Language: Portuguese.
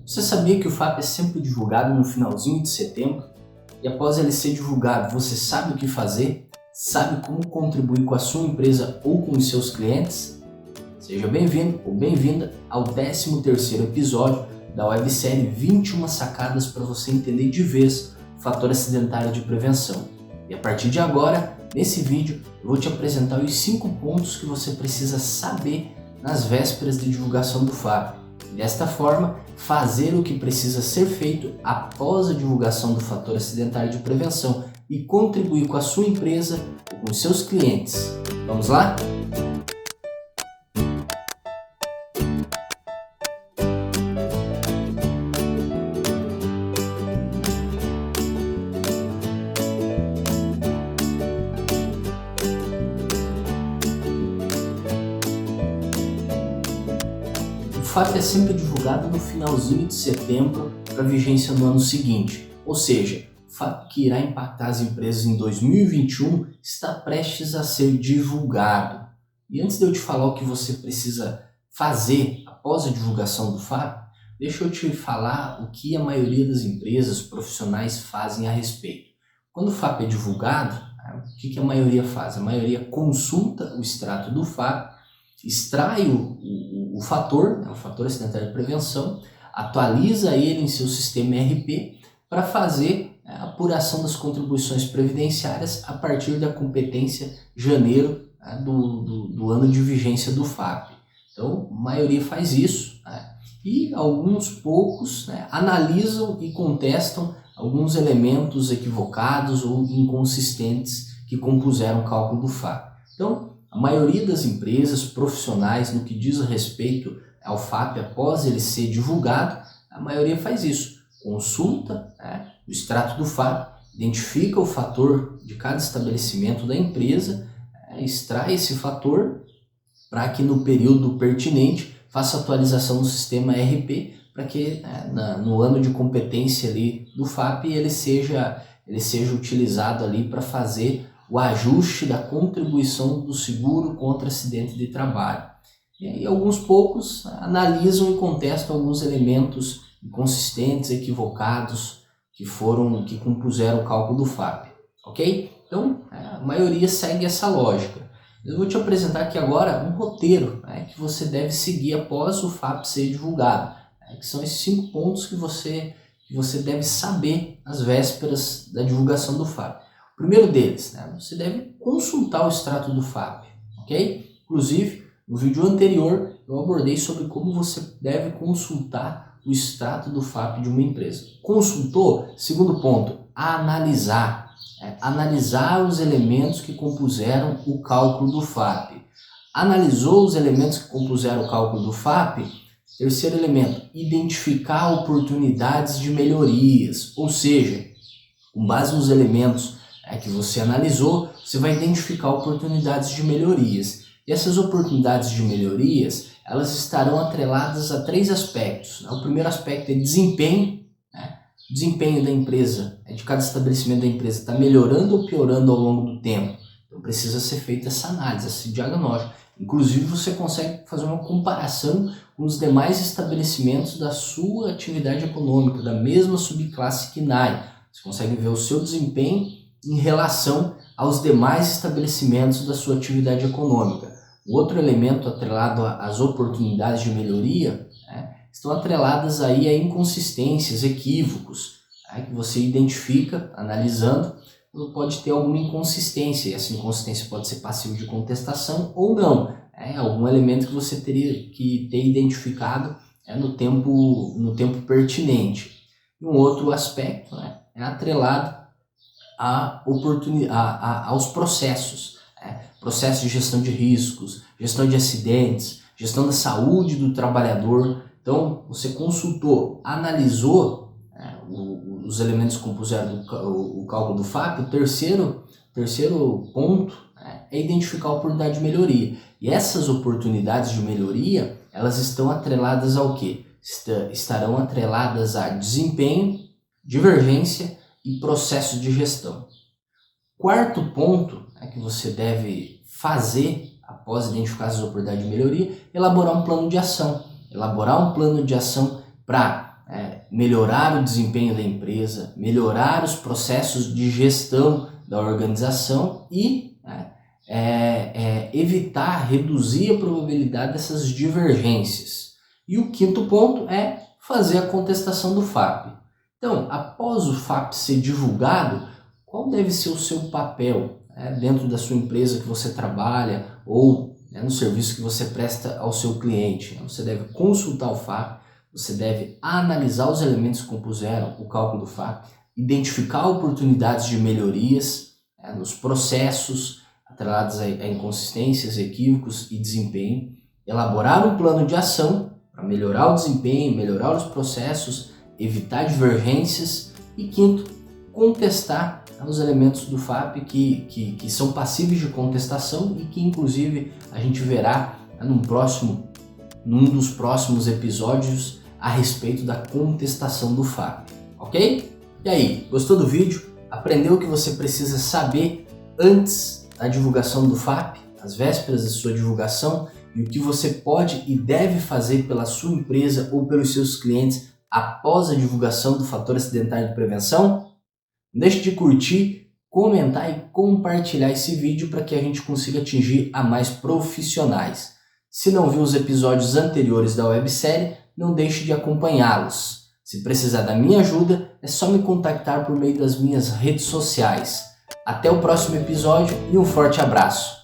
Você sabia que o FAP é sempre divulgado no finalzinho de setembro? E após ele ser divulgado, você sabe o que fazer? Sabe como contribuir com a sua empresa ou com os seus clientes? Seja bem-vindo ou bem-vinda ao 13º episódio da websérie 21 sacadas para você entender de vez o fator acidentário de prevenção. E a partir de agora, nesse vídeo, eu vou te apresentar os 5 pontos que você precisa saber nas vésperas de divulgação do FAP. E desta forma, fazer o que precisa ser feito após a divulgação do fator acidentário de prevenção e contribuir com a sua empresa ou com seus clientes. Vamos lá? O FAP é sempre divulgado no finalzinho de setembro para vigência no ano seguinte, ou seja, o FAP que irá impactar as empresas em 2021 está prestes a ser divulgado. E antes de eu te falar o que você precisa fazer após a divulgação do FAP, deixa eu te falar o que a maioria das empresas profissionais fazem a respeito. Quando o FAP é divulgado, o que a maioria faz? A maioria consulta o extrato do FAP, extrai o fator acidentário de prevenção, atualiza ele em seu sistema ERP para fazer a apuração das contribuições previdenciárias a partir da competência janeiro do ano de vigência do FAP. Então, a maioria faz isso, e alguns poucos analisam e contestam alguns elementos equivocados ou inconsistentes que compuseram o cálculo do FAP. Então, a maioria das empresas profissionais, no que diz respeito ao FAP após ele ser divulgado, a maioria faz isso. Consulta o extrato do FAP, identifica o fator de cada estabelecimento da empresa, extrai esse fator para que no período pertinente faça atualização no sistema ERP para que no ano de competência ali do FAP ele seja utilizado ali para fazer o ajuste da contribuição do seguro contra acidente de trabalho. E aí alguns poucos analisam e contestam alguns elementos inconsistentes, equivocados, que compuseram o cálculo do FAP, ok? Então, a maioria segue essa lógica. Eu vou te apresentar aqui agora um roteiro que você deve seguir após o FAP ser divulgado, que são esses 5 pontos que você deve saber às vésperas da divulgação do FAP. O primeiro deles, você deve consultar o extrato do FAP, ok? Inclusive, no vídeo anterior eu abordei sobre como você deve consultar o extrato do FAP de uma empresa. Consultou? Segundo ponto, analisar. Analisar os elementos que compuseram o cálculo do FAP. Analisou os elementos que compuseram o cálculo do FAP? Terceiro elemento, identificar oportunidades de melhorias, ou seja, com base nos elementos que você analisou, você vai identificar oportunidades de melhorias. E essas oportunidades de melhorias, elas estarão atreladas a 3 aspectos. O primeiro aspecto é desempenho. Desempenho da empresa, de cada estabelecimento da empresa, está melhorando ou piorando ao longo do tempo. Então precisa ser feita essa análise, esse diagnóstico. Inclusive você consegue fazer uma comparação com os demais estabelecimentos da sua atividade econômica, da mesma subclasse KNAI. Você consegue ver o seu desempenho em relação aos demais estabelecimentos da sua atividade econômica. O outro elemento atrelado às oportunidades de melhoria estão atreladas aí a inconsistências, equívocos, que você identifica analisando. Pode ter alguma inconsistência, e essa inconsistência pode ser passiva de contestação ou não. Algum elemento que você teria que ter identificado no tempo pertinente. E um outro aspecto é atrelado aos processos, processo de gestão de riscos, gestão de acidentes, gestão da saúde do trabalhador. Então, você consultou, analisou os elementos que compuseram o cálculo do FAP. O terceiro ponto é identificar a oportunidade de melhoria. E essas oportunidades de melhoria, elas estão atreladas ao quê? Estarão atreladas a desempenho, divergência e processo de gestão. Quarto ponto que você deve fazer após identificar as oportunidades de melhoria, elaborar um plano de ação. Elaborar um plano de ação para melhorar o desempenho da empresa, melhorar os processos de gestão da organização e evitar, reduzir a probabilidade dessas divergências. E o quinto ponto é fazer a contestação do FAP. Então, após o FAP ser divulgado, qual deve ser o seu papel dentro da sua empresa que você trabalha ou no serviço que você presta ao seu cliente? Você deve consultar o FAP, você deve analisar os elementos que compuseram o cálculo do FAP, identificar oportunidades de melhorias nos processos atrelados a inconsistências, equívocos e desempenho, elaborar um plano de ação para melhorar o desempenho, melhorar os processos, evitar divergências e quinto, contestar os elementos do FAP que são passíveis de contestação e que inclusive a gente verá num dos próximos episódios a respeito da contestação do FAP, ok? E aí, gostou do vídeo? Aprendeu o que você precisa saber antes da divulgação do FAP, às vésperas da sua divulgação e o que você pode e deve fazer pela sua empresa ou pelos seus clientes após a divulgação do fator acidentário de prevenção? Não deixe de curtir, comentar e compartilhar esse vídeo para que a gente consiga atingir a mais profissionais. Se não viu os episódios anteriores da websérie, não deixe de acompanhá-los. Se precisar da minha ajuda, é só me contactar por meio das minhas redes sociais. Até o próximo episódio e um forte abraço!